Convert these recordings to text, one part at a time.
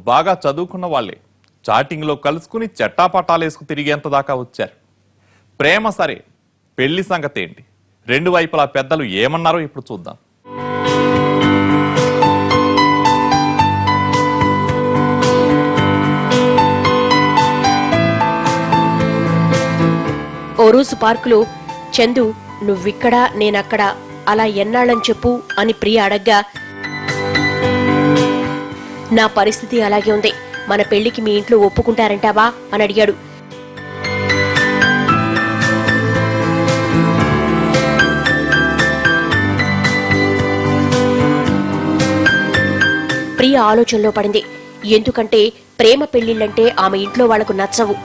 బాగా చదువుకున్న వాళ్ళే చాటింగ్లో కలుసుకుని చట్టాపట్టాలేసుకు తిరిగేంత దాకా వచ్చారు. ప్రేమ సరే, పెళ్లి సంగతి ఏంటి? రెండు వైపులా పెద్దలు ఏమన్నారో ఇప్పుడు చూద్దాం. ఓ రోజు పార్కులో చందు నువ్విక్కడా నేనక్కడా అలా ఎన్నాళ్ళని చెప్పు అని ప్రియ అడగ్గా, నా పరిస్థితి అలాగే ఉంది, మన పెళ్లికి మీ ఇంట్లో ఒప్పుకుంటారంటావా అని అడిగాడు. ప్రియ ఆలోచనలో పడింది. ఎందుకంటే ప్రేమ పెళ్లిళ్లంటే ఆమె ఇంట్లో వాళ్లకు నచ్చవు.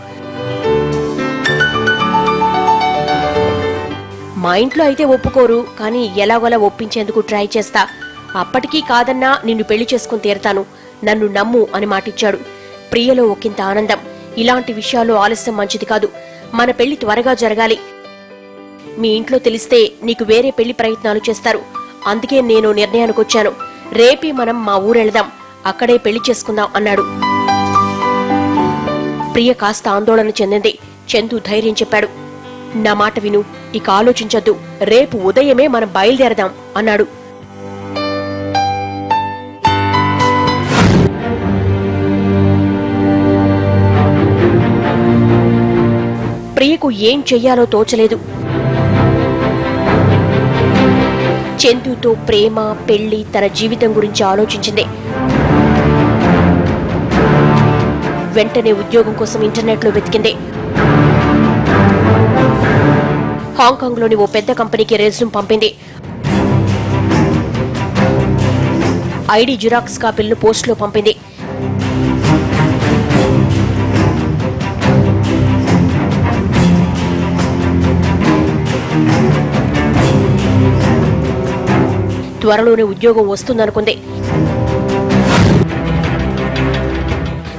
మా ఇంట్లో అయితే ఒప్పుకోరు, కానీ ఎలాగోలా ఒప్పించేందుకు ట్రై చేస్తా. అప్పటికీ కాదన్నా నిన్ను పెళ్లి చేసుకుని తీరతాను, నన్ను నమ్ము అని మాటిచ్చాడు. ప్రియలో ఒకంత ఆనందం. ఇలాంటి విషయాలు ఆలస్యం మంచిది కాదు, మన పెళ్లి త్వరగా జరగాలి. మీ ఇంట్లో తెలిస్తే నీకు వేరే పెళ్లి ప్రయత్నాలు చేస్తారు. అందుకే నేను నిర్ణయానికొచ్చాను, రేపే మనం మా ఊరెళ్దాం, అక్కడే పెళ్లి చేసుకుందాం అన్నాడు. ప్రియ కాస్త ఆందోళన చెందింది. చందు ధైర్యం చెప్పాడు. నా మాట విను, ఇక ఆలోచించొద్దు, రేపు ఉదయమే మనం బయలుదేరదాం అన్నాడు. ప్రియకు ఏం చెయ్యాలో తోచలేదు. చందుతో ప్రేమ, పెళ్లి, తన జీవితం గురించి ఆలోచించింది. వెంటనే ఉద్యోగం కోసం ఇంటర్నెట్లో వెతికింది. హాంకాంగ్ లోని ఓ పెద్ద కంపెనీకి రెజ్యూమ్ పంపింది. ఐడి జిరాక్స్ కాపీలను పోస్టులో పంపింది. త్వరలోనే ఉద్యోగం వస్తుందనుకుంది.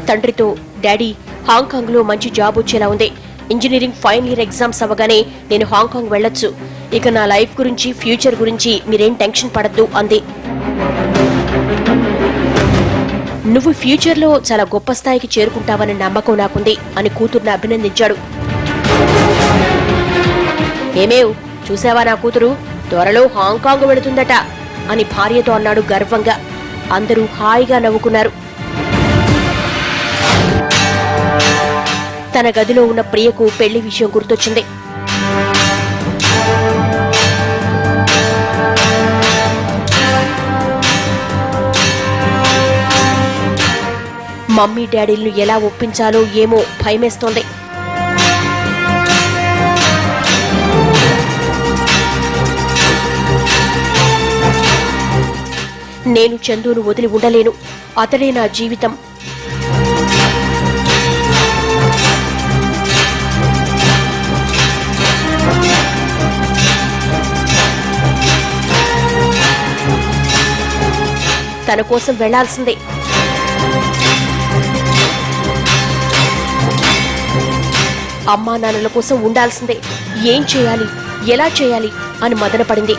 తండ్రితో, డాడీ హాంకాంగ్ లో మంచి జాబ్ వచ్చేలా ఉంది, ఇంజనీరింగ్ ఫైనల్ ఇయర్ ఎగ్జామ్స్ అవగానే నేను హాంకాంగ్ వెళ్లొచ్చు, ఇక నా లైఫ్ గురించి, ఫ్యూచర్ గురించి మీరేం టెన్షన్ పడద్దు అంది. నువ్వు ఫ్యూచర్ లో చాలా గొప్ప స్థాయికి చేరుకుంటావని నమ్మకం నాకుంది అని కూతుర్ని అభినందించాడు. ఏమేవ్ చూసావా, నా కూతురు త్వరలో హాంకాంగ్ వెళుతుందట అని భార్యతో అన్నాడు గర్వంగా. అందరూ హాయిగా నవ్వుకున్నారు. తన గదిలో ఉన్న ప్రియకు పెళ్లి విషయం గుర్తొచ్చింది. మమ్మీ డాడీలను ఎలా ఒప్పించాలో ఏమో భయమేస్తోంది. నేను చందును వదిలి ఉండలేను, అతడే నా జీవితం. తన కోసం వెళ్లాల్సిందే. అమ్మా నాన్నల కోసం ఉండాల్సిందే. ఏం చేయాలి, ఎలా చేయాలి అని మదనపడింది.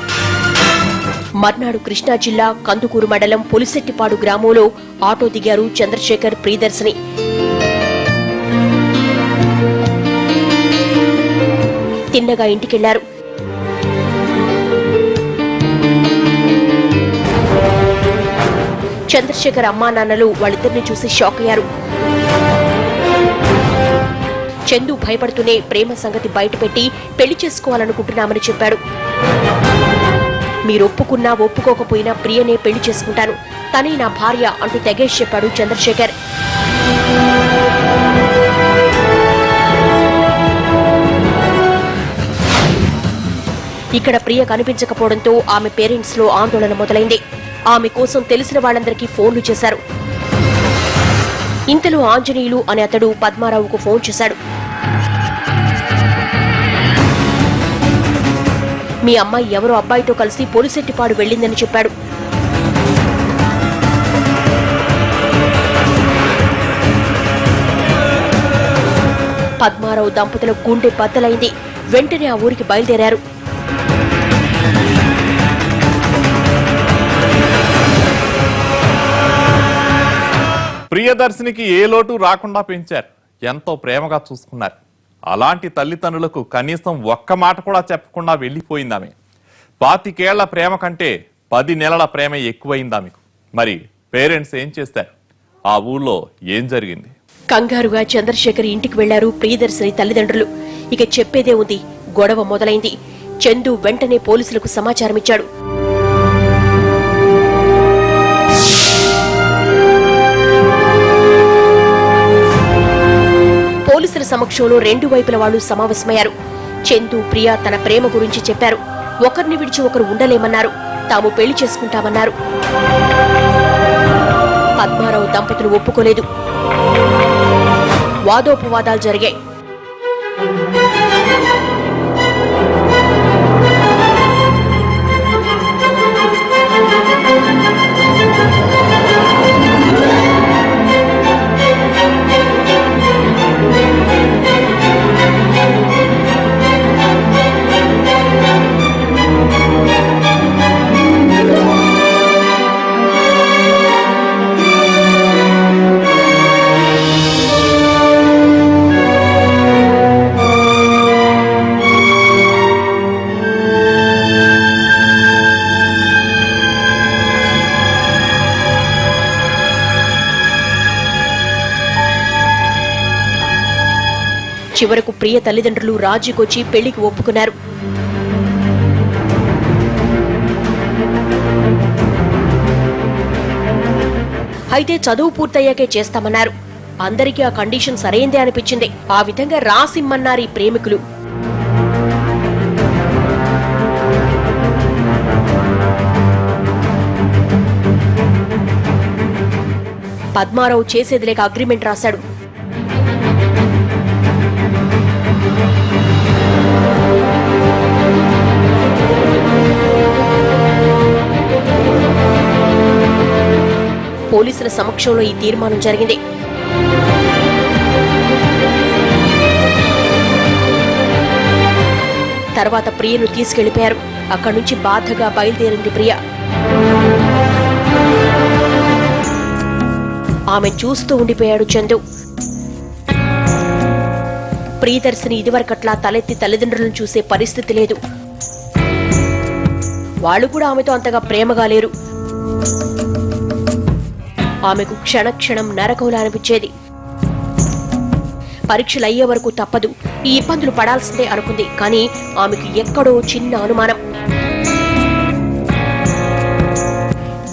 మర్నాడు కృష్ణా జిల్లా కందుకూరు మండలం పులిశెట్టిపాడు గ్రామంలో ఆటో దిగారు చంద్రశేఖర్, ప్రియదర్శిని. తిన్నగా ఇంటికెళ్లారు. చంద్రశేఖర్ అమ్మా నాన్నలు వాళ్ళిద్దరిని చూసి షాక్ అయ్యారు. చందు భయపడుతూనే ప్రేమ సంగతి బయటపెట్టి పెళ్లి చేసుకోవాలనుకుంటున్నామని చెప్పాడు. మీరొప్పుకున్నా ఒప్పుకోకపోయినా ప్రియనే పెళ్లి చేసుకుంటాను, తనే నా భార్య అంటూ తెగేసి చెప్పాడు చంద్రశేఖర్. ఇక్కడ ప్రియ కనిపించకపోవడంతో ఆమె పేరెంట్స్ లో ఆందోళన మొదలైంది. ఆమె కోసం తెలిసిన వాళ్ళందరికీ ఫోన్లు చేశారు. ఇంతలో ఆంజనేయులు అనే అతడు పద్మారావుకు ఫోన్ చేశాడు. మీ అమ్మాయి ఎవరో అబ్బాయితో కలిసి పోలిశెట్టిపాడు వెళ్ళిందని చెప్పాడు. పద్మారావు దంపతుల గుండె బద్దలైంది. వెంటనే ఆ ఊరికి బయలుదేరారు. ప్రియదర్శినికి ఏ లోటు రాకుండా పెంచారు, ఎంతో ప్రేమగా చూసుకున్నారు. అలాంటి తల్లిదండ్రులకు కనీసం ఒక్క మాట కూడా చెప్పకుండా వెళ్ళిపోయిందామె. 25 ఏళ్ల ప్రేమ కంటే 10 నెలల ప్రేమ ఎక్కువైందామెకు. మరి పేరెంట్స్ ఏం చేస్తారు? ఆ ఊళ్ళో ఏం జరిగింది? కంగారుగా చంద్రశేఖర్ ఇంటికి వెళ్లారు ప్రియదర్శిని తల్లిదండ్రులు. ఇక చెప్పేదే ఉంది, గొడవ మొదలైంది. చందు వెంటనే పోలీసులకు సమాచారమిచ్చాడు. పోలీసుల సమక్షంలో 2 వైపుల వాళ్లు సమావేశమయ్యారు. చందు, ప్రియా తన ప్రేమ గురించి చెప్పారు. ఒకరిని విడిచి ఒకరు ఉండలేమన్నారు. తాము పెళ్లి చేసుకుంటామన్నారు. పద్మారావు దంపతులు ఒప్పుకోలేదు. వాదోపవాదాలు జరిగాయి. చివరకు ప్రియ తల్లిదండ్రులు రాజీకొచ్చి పెళ్లికి ఒప్పుకున్నారు. అయితే చదువు పూర్తయ్యాకే చేస్తామన్నారు. అందరికీ ఆ కండిషన్ సరైందే అనిపించింది. ఆ విధంగా రాసిమ్మన్నారు ఈ ప్రేమికులు. పద్మారావు చేసేది లేక అగ్రిమెంట్ రాశాడు. పోలీసుల సమక్షంలో ఈ తీర్మానం జరిగింది. తర్వాత ప్రియను తీసుకెళ్లిపోయారు. అక్కడి నుంచి బాధగా బయలుదేరింది ప్రియ. ఆమె చూస్తూ ఉండిపోయాడు చందు. ప్రియదర్శిని ఇదివరకట్లా తలెత్తి తల్లిదండ్రులను చూసే పరిస్థితి లేదు. వాళ్ళు కూడా ఆమెతో అంతగా ప్రేమగా లేరు. ఆమెకు క్షణక్షణం నరకంలా అనిపించేది. పరీక్షలు అయ్యే వరకు తప్పదు, ఈ ఇబ్బందులు పడాల్సిందే అనుకుంది. కానీ ఆమెకు ఎక్కడో చిన్న అనుమానం.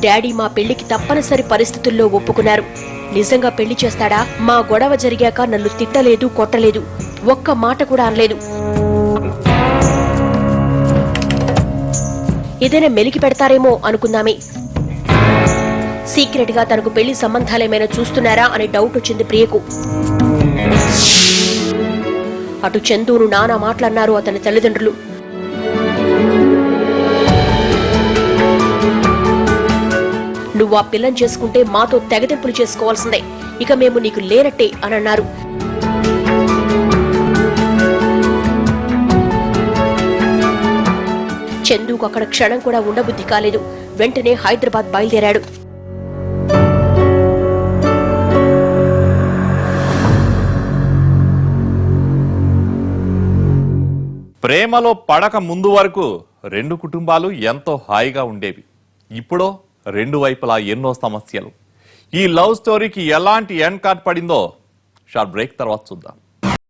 డాడీ మా పెళ్లికి తప్పనిసరి పరిస్థితుల్లో ఒప్పుకున్నారు. నిజంగా పెళ్లి చేస్తాడా? మా గొడవ జరిగాక నన్ను తిట్టలేదు, కొట్టలేదు, ఒక్క మాట కూడా అనలేదు. ఏదైనా మెలికి పెడతారేమో అనుకుందామే. సీక్రెట్ గా తనకు పెళ్లి సంబంధాలేమైనా చూస్తున్నారా అనే డౌట్ వచ్చింది ప్రియకు. అటు చందును నానా మాటలన్నారు అతని తల్లిదండ్రులు. నువ్వు ఆ పిల్లని చేసుకుంటే మాతో తెగదెంపులు చేసుకోవాల్సిందే, ఇక మేము నీకు లేనట్టే అని అన్నారు. చందుకు అక్కడ క్షణం కూడా ఉండబుద్ధి కాలేదు. వెంటనే హైదరాబాద్ బయలుదేరాడు. ప్రేమలో పడక ముందు వరకు 2 కుటుంబాలు ఎంతో హాయిగా ఉండేవి. ఇప్పుడో 2 వైపులా ఎన్నో సమస్యలు. ఈ లవ్ స్టోరీకి ఎలాంటి ఎండ్ కార్డ్ పడిందో షార్ట్ బ్రేక్ తర్వాత చూద్దాం.